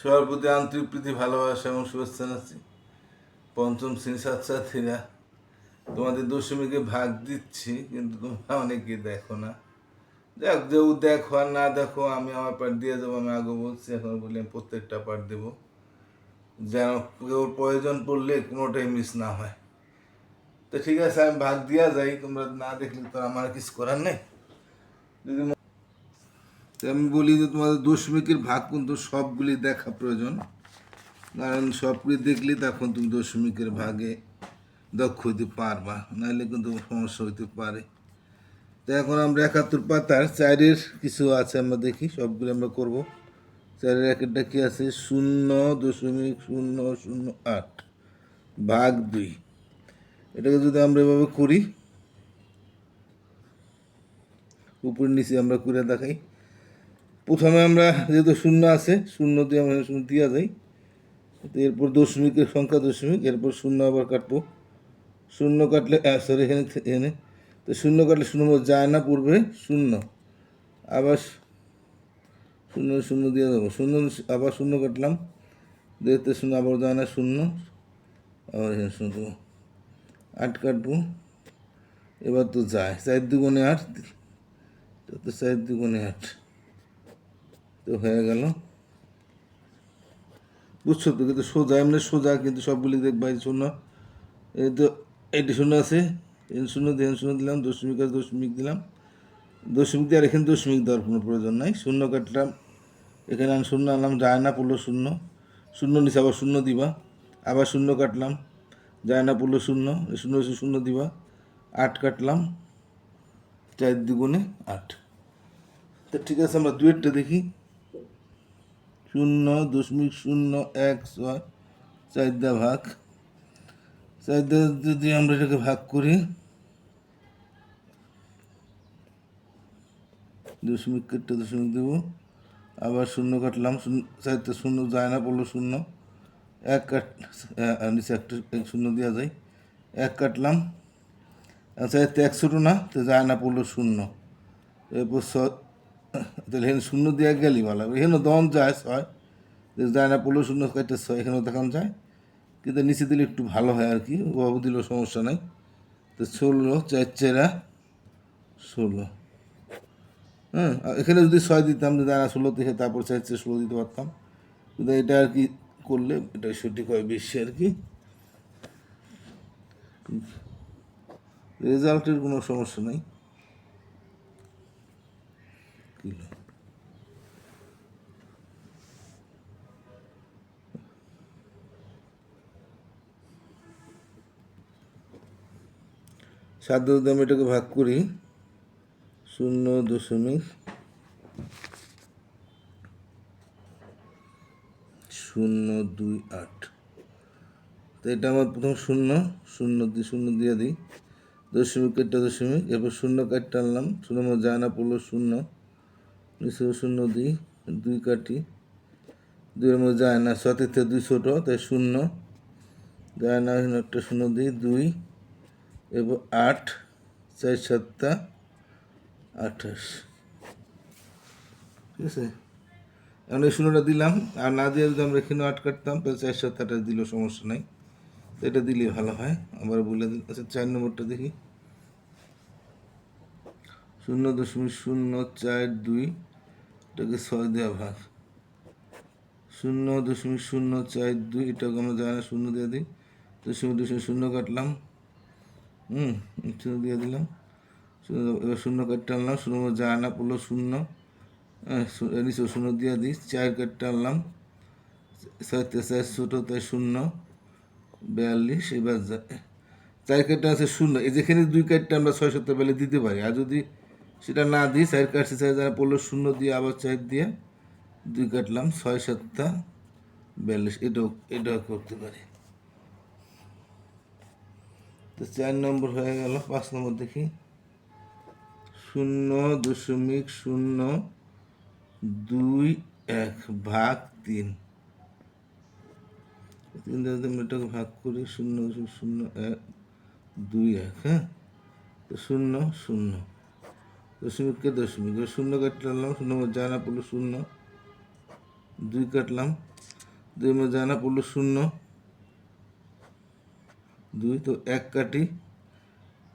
সবার প্রতি আন্তরিক প্রীতি ভালোবাসা এবং শুভেচ্ছা জানাচ্ছি। পঞ্চম শ্রেণী ছাত্রছাত্রীরা, তোমাদের দশমীকে ভাগ দিচ্ছি, কিন্তু তোমরা অনেকেই দেখো না। যাক, যেও দেখো আর না দেখো, আমি আমার পার্ট দিয়ে যাবো। আমি আগে বলছি, এখন বলি আমি প্রত্যেকটা পার্ট দেবো, যেন কেউ প্রয়োজন পড়লে কোনোটাই মিস না হয়। তো ঠিক আছে, আমি ভাগ দিয়া যাই। তোমরা না দেখলে তো আমার কিছু করার নেই। যদি আমি বলি যে তোমাদের দশমিকের ভাগ কিন্তু সবগুলি দেখা প্রয়োজন, কারণ সবগুলি দেখলে তখন তুমি দশমিকের ভাগে দক্ষ হইতে পারবা, নাহলে কিন্তু সমস্যা হইতে পারে। তো এখন আমরা 71 পাতার 4-এর কিছু আছে, আমরা দেখি সবগুলো আমরা করব। 4-এর একটা কি আছে, 0.008 ভাগ 2। এটাকে যদি আমরা এভাবে করি, উপর নিচে আমরা করে দেখাই। প্রথমে আমরা যেহেতু শূন্য আছে, শূন্য দিয়ে আমরা শূন্য দিয়া যাই। এরপর দশমিকের সংখ্যা দশমিক, এরপর শূন্য আবার কাটবো। শূন্য কাটলে সরি, এখানে তো শূন্য কাটলে শূন্য যায় না, পূর্বে শূন্য, আবার শূন্য শূন্য দিয়ে দেবো। শূন্য আবার শূন্য কাটলাম, দেখতে শূন্য আবার যায় না, শূন্য, আবার এখানে শূন্য দেবো। 8 কাটবো, এবার তো যায়। 4 দুগুণে 8, তো 4 দুগুণে 8 তো হয়ে গেল। বুঝছো তো? কিন্তু সোজা, এমনি সোজা, কিন্তু সবগুলি দেখবা শূন্য। এই তো এটি শূন্য আছে, শূন্য দিয়ে শূন্য দিলাম, দশমিক আছে দশমিক দিলাম, দশমিক দিয়ে আর এখানে দশমিক দেওয়ার কোনো প্রয়োজন নাই। শূন্য কাটলাম, এখানে আমি শূন্য আনলাম, যায় না, পড়লো শূন্য, শূন্য নিচে আবার শূন্য দিবা, আবার শূন্য কাটলাম, যায় না, পড়লো শূন্য, শূন্য শূন্য দিবা। 8 কাটলাম, 4 দুগুণে 8। তো ঠিক আছে, আমরা দুয়েরটা দেখি। 0.016, 4 দিয়ে ভাগ। 4 দিয়ে যদি আমরা এটাকে ভাগ করি, দশমিক কেটে দশমিক দেবো, আবার শূন্য কাটলাম, চারটে শূন্য যায় না, পড়লো শূন্য, 1 নিচে একটা শূন্য দেওয়া যায়, 1 কাটলাম, আচ্ছা এতে 1 ছোটো না, তো যায় না, পড়লো শূন্য। এরপর তাহলে এখানে শূন্য দেওয়া গেলেই ভালো হবে। এখানেও দম যায় 6, যায় না, পড়লো শূন্য, কাটতে 6, এখানেও দেখানো যায়, কিন্তু নিচে দিলে একটু ভালো হয় আর কি, ওভাবে দিলেও সমস্যা নাই। তো 16, 4 4 16। হ্যাঁ, এখানে যদি 6 দিতাম, যদি আনা 16 থেকে তারপর 4 4 16 দিতে পারতাম, কিন্তু এটা আর কি করলে এটা সঠিক হয় বেশি আর কি। রেজাল্টের কোনো সমস্যা নেই। সাধ্য যদি আমি এটাকে ভাগ করি, 0.028, তো এটা আমার প্রথম শূন্য, শূন্য দিয়ে দিই, দশমিক একটা দশমিক, এরপর শূন্য কাটতে আনলাম, শূন্য যায় না, পড়লো শূন্য, নিচেও শূন্য দিই, 2 কাটি, 2-এর মধ্যে যায় না, 7 থেকে 2 ছোটো, তাই শূন্য যায় না, একটা শূন্য দিই, 2, এরপর 8, 4 7 28। ঠিক আছে, এখন এই শূন্যটা দিলাম, আর না দিয়ে যদি আমরা এখানে 8 কাটতাম, তাহলে 4 7 28 দিলেও সমস্যা নাই, তো এটা দিলেই ভালো হয়। আবার বলে দিন। আচ্ছা, 4 নম্বরটা দেখি, 0.042, এটাকে 6 দেওয়া ভাগ, 0.042, এটাকে আমরা যায় না, শূন্য দিয়ে দিই, শূন্য কাটলাম, শূন্য দিয়ে দিলাম, এবার শূন্য কাটতে আনলাম, শূন্য যায় না, পড়লো শূন্য, নিচে শূন্য দিয়ে দিই, 4 কাটতে আনলাম, 4 ছোটো, তাই শূন্য, 42, এবার 4 কাটতে আছে শূন্য, এই যেখানে 2 কাটতে আমরা 6 7 বেলে দিতে পারি, আর যদি সেটা না দিই, 4 কাটছে, 4 যারা পড়লো শূন্য দিয়ে, আবার 4 দিয়ে 2 কাটলাম, 6 7 42, এটাও করতে পারি। তো 4 নম্বর হয়ে গেল। 5 নম্বর দেখি, 0.021 ভাগ 3। 3 দিয়ে যদি আমরা এটাকে ভাগ করি, 0.021, হ্যাঁ, তো 0 0, দশমিককে দশমিক, শূন্য কাটতে আনলাম, শূন্য যায় না, পড়লো শূন্য, 2 কাটলাম, দুই মধ্যে যায় না, পড়লো শূন্য, 2 তো 1 কাটি,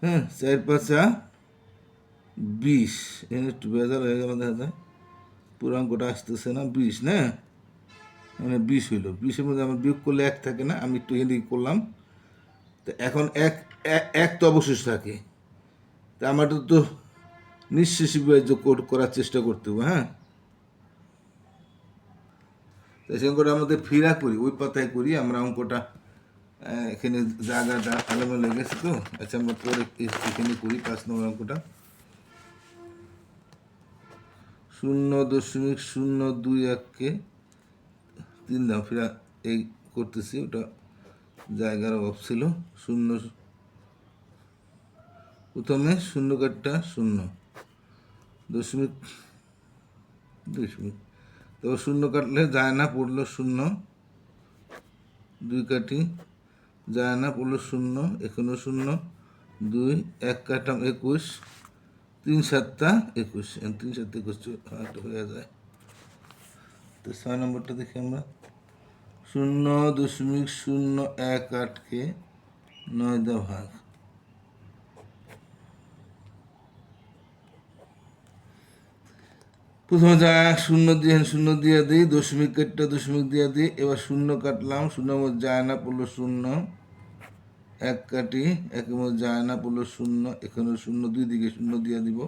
হ্যাঁ 4 5 20, এখানে একটু বেজাল হয়ে গেল, দেখা যায় পুরো অঙ্কটা আসতেছে না, 20 না, মানে 20 হইলো, 20-এর মধ্যে আমার বিয়োগ করলে 1 থাকে না, আমি একটু এদিকে করলাম, তো এখন এক তো অবশেষ থাকে, তা আমার তো নিঃশেষী বিভাজ্য করার চেষ্টা করতে হবে, হ্যাঁ সেখান করে আমাদের ফিরা করি, ওই পাতায় করি আমরা অঙ্কটা, এখানে জায়গাটা আলাদা লেগে গেছে তো, আচ্ছা আমরা পরে এখানে করি 5 নম্বর অঙ্কটা। 0.021কে 3 দাও ফিরা এই করতেছি, ওটা জায়গার অভাব ছিল। শূন্য, প্রথমে শূন্য কাঠটা 0, দশমিক দশমিক, তবে 0 কাটলে যায় না, পড়লো 0, 2 কাটি, যায় না, পড়লো 0, এখনো 0, 2, 1 কাটাম 21, 3 7 21, 3 7 21 হয়ে যায়। তো 6 নম্বরটা দেখি আমরা, 0.018কে 9 দা ভাগ, প্রথমে যা 0 দিয়ে দিই, দশমিক কাটটা দশমিক দিয়ে দিই, এবার 0 কাটলাম, 0 মধ্যে যায় না, পড়লো 0, 1 কাটি, 1-এর মধ্যে যায় না, পড়লো 0, এখানে 0, 2 দিকে 0 দিয়ে দিব,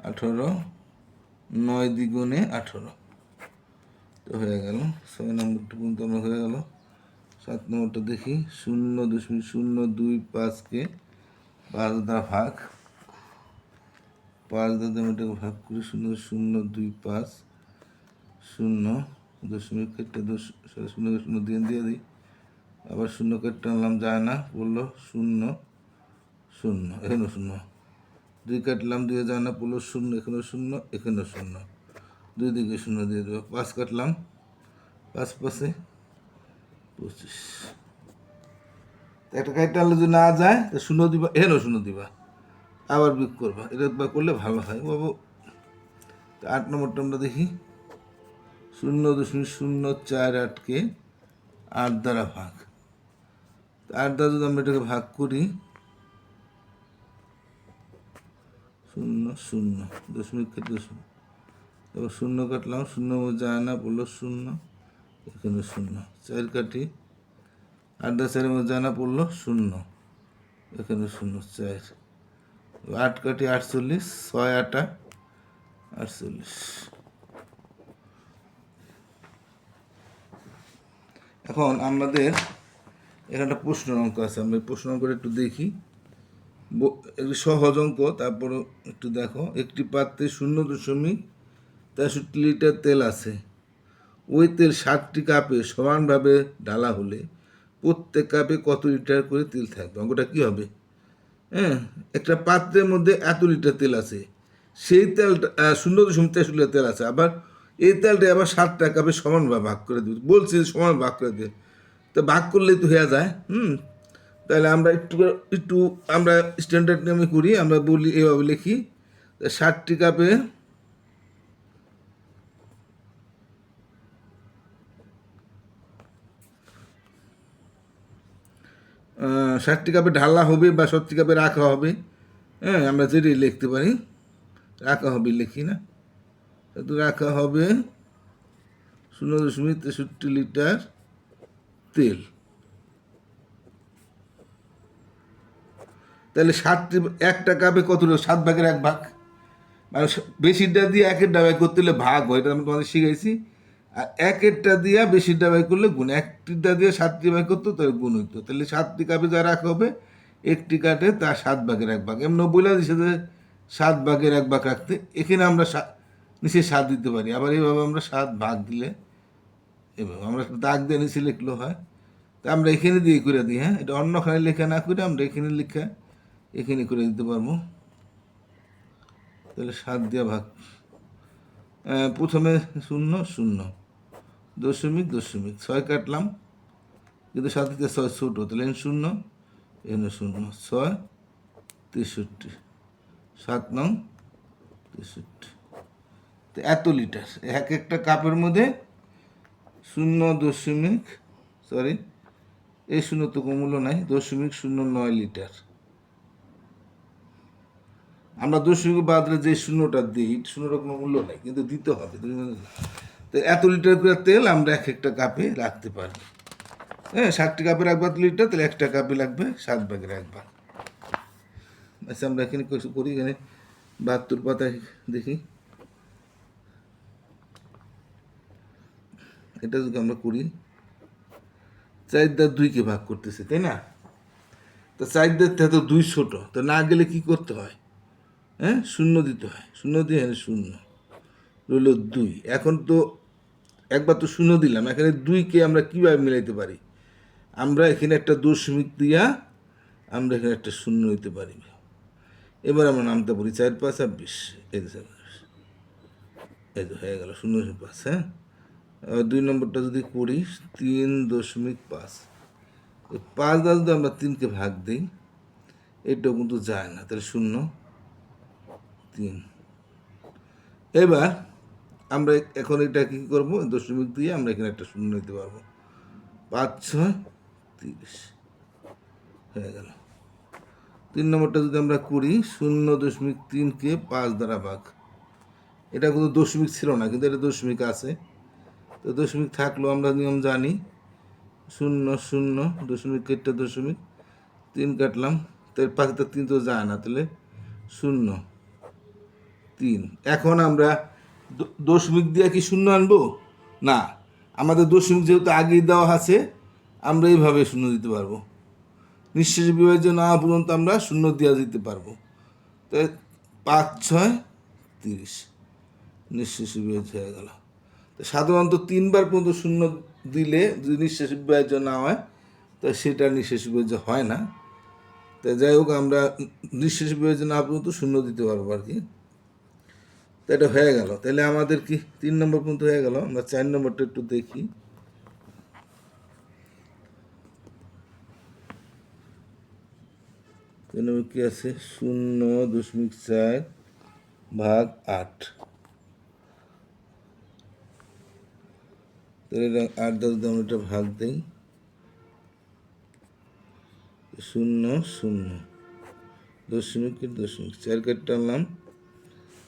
18, 9 দ্বিগুণে 18, তো হয়ে গেল 6 নম্বরটা পর্যন্ত আমার হয়ে গেল। 7 নম্বরটা দেখি, 0.025কে 5 দ্বারা ভাগ, 5 দ্বারা আমি এটাকে ভাগ করি, 0.025, 0 দশমিক কেটে 0 দিয়ে দিই, আবার 0 কেটে আনলাম, যায় না, বললো 0 0, এখানে 0, 2 কাটলাম, 2 যায় না, পড়লো 0, এখানে 0, এখানে 0, 2 দিকে 0 দিয়ে দেবো, 5 কাটলাম, 5 5-এ 25, একটা কাটতে আনলে যদি না যায় তো 0 দিবা, এখানেও 0 দিবা, আবার বিয়োগ করবা, এটা একবার করলে ভালো হয় বাবু। 8 নম্বরটা আমরা দেখি, 0.048কে 8 দ্বারা ভাগ, 8 দ্বারা যদি আমরা এটাকে ভাগ করি, 0 0 দশমিক কেটে 0, এবার 0 কাটলাম, 0 যায় না, পড়লো 0, এখানে 0, 4 কাটি, 8 দ্বারা 4-এর মধ্যে যায় না, পড়লো 0, এখানে 0, 4, 8 কাটি 48, 6 8 48। এখন আমাদের এখানটা প্রশ্ন অঙ্ক আছে, আমরা প্রশ্ন অঙ্কটা একটু দেখি, একটু সহজ অঙ্ক, তারপরে একটু দেখো, একটি পাত্রে 0.63 লিটার তেল আছে, ওই তেল 7টি কাপে সমানভাবে ঢালা হলে প্রত্যেক কাপে কত লিটার করে তেল থাকবে, অঙ্কটা কী হবে? হ্যাঁ, একটা পাত্রের মধ্যে এত লিটার তেল আছে, সেই তেলটা 0.63 লিটার তেল আছে, আবার এই তেলটা আবার 7টা কাপে সমানভাবে ভাগ করে দিবে, বলছি সমান ভাগ করে দিয়ে, তো ভাগ করলেই তো হয়ে যায়। তাহলে আমরা একটু আমরা স্ট্যান্ডার্ড নিয়মে করি, আমরা বলি এভাবে লিখি, 7টি কাপে 7টি কাপে ঢালা হবে বা 7টি কাপে রাখা হবে, হ্যাঁ আমরা যেটাই লিখতে পারি, রাখা হবে লিখি না, তো রাখা হবে 0.63 লিটার তেল, তাহলে 7টি, একটা কাপে কত, 7 ভাগের 1 ভাগ, মানে বেশিটা দিয়ে একেরটা ভাগ করতে হলে ভাগ হয়, এটা আমি তোমাদের শিখাইছি, আর একেরটা দিয়ে বেশিটা ভাগ করলে গুণ, একটিটা দিয়ে 7টি ভাগ করতো তাহলে গুণ হইতো, তাহলে 7টি কাপে যা রাখা হবে, একটি কাটে তার 7 ভাগের 1 ভাগ, এমন বলে দিচ্ছে যে 7 ভাগের 1 ভাগ রাখতে, এখানে আমরা নিচে 7 দিতে পারি, আবার এইভাবে আমরা 7 ভাগ দিলে, এভাবে আমরা দাগ দিয়ে নিচে লিখলেও হয়, তা আমরা এখানে দিয়ে করে দিই, হ্যাঁ এটা অন্যখানে লেখা না করে আমরা এখানে লেখা এখানে করে দিতে পারবো, তাহলে 7 দিয়ে ভাগ, প্রথমে 0 0 দশমিক দশমিক 6 কাটলাম, কিন্তু 7 থেকে 6 ছোটো, তাহলে 0, এখানে 0, 6 63, 7 নং 63, তো এত লিটার, এক একটা কাপের মধ্যে সরি, এই শূন্য তো কোনো মূল্য নাই, 0.09 লিটার। আমরা দশমিক বাদলে যে শূন্যটা দিই, শূন্যটা কোনো মূল্য নাই, কিন্তু দিতে হবে। তো এত লিটার করে তেল আমরা এক একটা কাপে রাখতে পারি। হ্যাঁ, 60টি কাপে রাখবো এত লিটার, তাহলে একটা কাপে লাগবে 7 ভাগের 1 ভাগ। আচ্ছা, আমরা এখানে কিছু করি, এখানে 72 পাতায় দেখি, এটা যদি আমরা করি 4/2কে ভাগ করতেছে, তাই না? তো 4/2 তো 2 ছোট, তো না গেলে কি করতে হয়? হ্যাঁ, শূন্য দিতে হয়, শূন্য দিয়ে এখানে শূন্য রইল 2। এখন তো একবার তো শূন্য দিলাম, এখানে 2কে আমরা কীভাবে মিলাইতে পারি? আমরা এখানে একটা দশমিক দিয়া আমরা এখানে একটা শূন্য দিতে পারি। এবার আমরা নামতে পারি 4 5 26, এই তো হয়ে গেল 0.5। হ্যাঁ, 2 নম্বরটা যদি করি 3.5, 5 দ্বারা যদি আমরা 3কে ভাগ দিই, এটাও কিন্তু যায় না, তাহলে 0 3। এবার আমরা এখন এটা কী করবো? দশমিক দিয়ে আমরা এখানে একটা শূন্য নিতে পারবো। 5 6 30 হয়ে গেল। 3 নম্বরটা যদি আমরা করি 0.3কে 5 দ্বারা ভাগ, এটা কিন্তু দশমিক ছিল না, কিন্তু এটা দশমিক আছে। তো দশমিক থাকলেও আমরা নিয়ম জানি, 0 0 দশমিক কেটে দশমিক, 3 কাটলাম, তার 5 3 তো যায় না, তাহলে 0 3। এখন আমরা দশমিক দিয়ে কি শূন্য আনবো? না, আমাদের দশমিক যেহেতু আগেই দেওয়া আছে, আমরা এইভাবে শূন্য দিতে পারবো। নিঃশেষ বিভাজ্য না পর্যন্ত আমরা শূন্য দেওয়া দিতে পারবো। তাই 5 6 30 নিঃশেষ বিভাজ্য হয়ে গেল। তো সাধারণত 3বার পর্যন্ত শূন্য দিলে যদি নিঃশেষ বিভাজ্য না হয়, তো সেটা নিঃশেষ বিভাজ্য হয় না। তাই যাই হোক, আমরা নিঃশেষ বিভাজ্য না পর্যন্ত শূন্য দিতে পারবো আর কি। তো এটা হয়ে গেল। তাহলে আমাদের কি 3 নম্বর পর্যন্ত হয়ে গেল। আমরা 4 নম্বরটা একটু দেখি। কি আছে? 0.4 ভাগ 8। তাহলে এটা 8 দ্বারা যদি আমরা এটা ভাগ দিই, 0 0 দশমিক 4 কেটে টানলাম,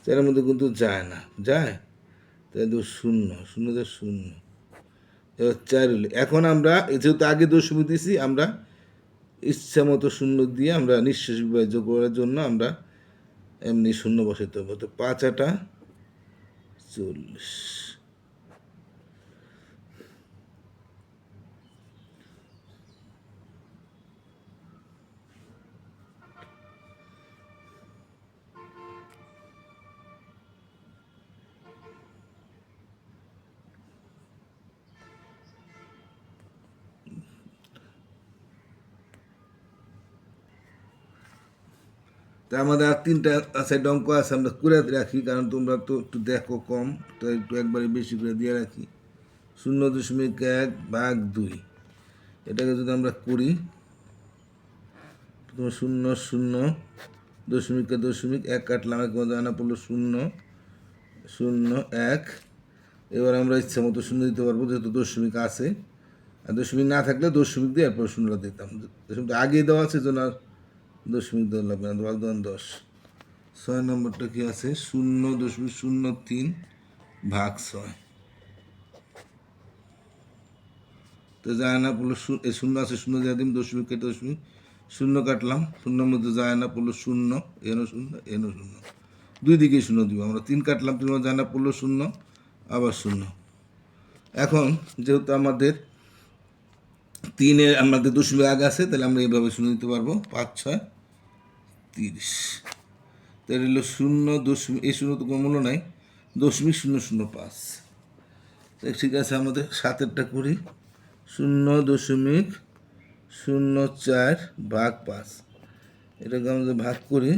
4-এর মধ্যে কিন্তু যায় না, যায়, তাই 0 0 0। এবার 4 হলো। এখন আমরা যেহেতু আগে দশমিক দিয়েছি, আমরা ইচ্ছা মতো শূন্য দিয়ে আমরা নিঃশেষ বিভাজ্য করার জন্য আমরা এমনি শূন্য বসাতে হবে। তো 5 8 40। তা আমাদের আর 3টা আছে অঙ্ক আছে, আমরা করে রাখি, কারণ তোমরা তো একটু দেখো কম, তো একটু একবারে বেশি করে দিয়ে রাখি। 0.1 ভাগ 2, এটাকে যদি আমরা করি, তোমার 0 0 দশমিকে দশমিক 1 কাটলাম, এক জানা পড়লো 0 0 1। এবার আমরা ইচ্ছা মতো শূন্য দিতে পারবো, যেহেতু দশমিক আছে। আর দশমিক না থাকলে দশমিক দিয়ে এরপর শূন্যটা দিতাম। দশমিক আগেই দেওয়া আছে, জন্য আর দশমিক দেওয়া লাগবে না। 10 6 নম্বরটা কি আছে? 0.03 ভাগ 6। তো যায় না পড়লো, শূন্য আছে, শূন্য দিয়ে দিন, দশমিক কেটে দশমিক, শূন্য কাটলাম, শূন্যর মধ্যে যায় না পড়লো 0, এনো 0 এনো 0, দুই দিকেই শূন্য দিব। আমরা 3 কাটলাম, 3 যায় না পড়লো 0, আবার 0। এখন যেহেতু আমাদের 3-এর আমাদের দশমিক আগে আছে, তাহলে আমরা এইভাবে শূন্য দিতে পারবো। 5 6 30। তাহলে হলো 0 দশমিক, এই শূন্য তো কোনো মূল্য নাই, 0.005। ঠিক আছে, আমাদের 7-এরটা করি। 0.04 ভাগ 5, এটাকে আমরা ভাগ করি,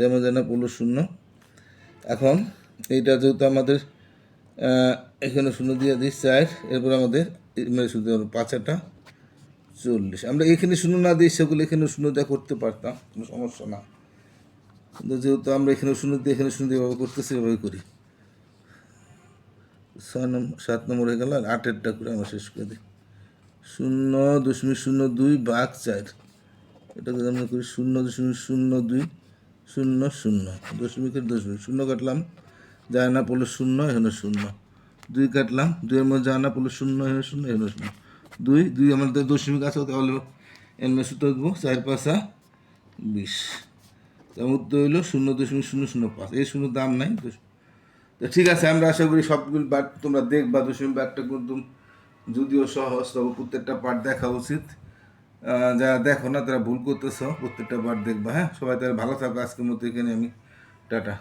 আমাদের না পড়লো 0। এখন এইটা যেহেতু আমাদের এখানে 0 দিয়ে দিই 4, এরপর আমাদের মানে শুধু 5 8 40। আমরা এখানে শূন্য না দিই সেগুলো এখানে শূন্য দেওয়া করতে পারতাম, কোনো সমস্যা না, কিন্তু যেহেতু আমরা এখানে শূন্য দিয়ে এখানে শূন্য দিয়ে এভাবে করতেছি, এভাবে করি। 7 নম্বর হয়ে গেল, আর 8-এরটা করে আমরা শেষ করে দিই। 0.02/4, এটা যদি আমরা করি 0.02 0 0 দশমিকের দশমিক, শূন্য কাটলাম, যায় না পড়লো শূন্য, এখানে শূন্য। 2 কাটলাম, 2-এর মধ্যে যায় না পড়লো শূন্য, এখানে শূন্য, এখানে শূন্য। 2 আমাদের দশমিক আছে, তাহলে এর সূত্র দেবো 4×5 = 20। তার উত্তর হইলো 0.005। এই শূন্য দাম নাই তো। ঠিক আছে, আমরা আশা করি সবগুলো পার্ট তোমরা দেখবা। দশমিক পার্টটা কিন্তু যদিও সহজ, তবে প্রত্যেকটা পার্ট দেখা উচিত। যারা দেখো না তারা ভুল করতেছ, প্রত্যেকটা পার্ট দেখবা। হ্যাঁ, সবাই তারা ভালো থাকো। আজকের মতো এখানে আমি টাটা।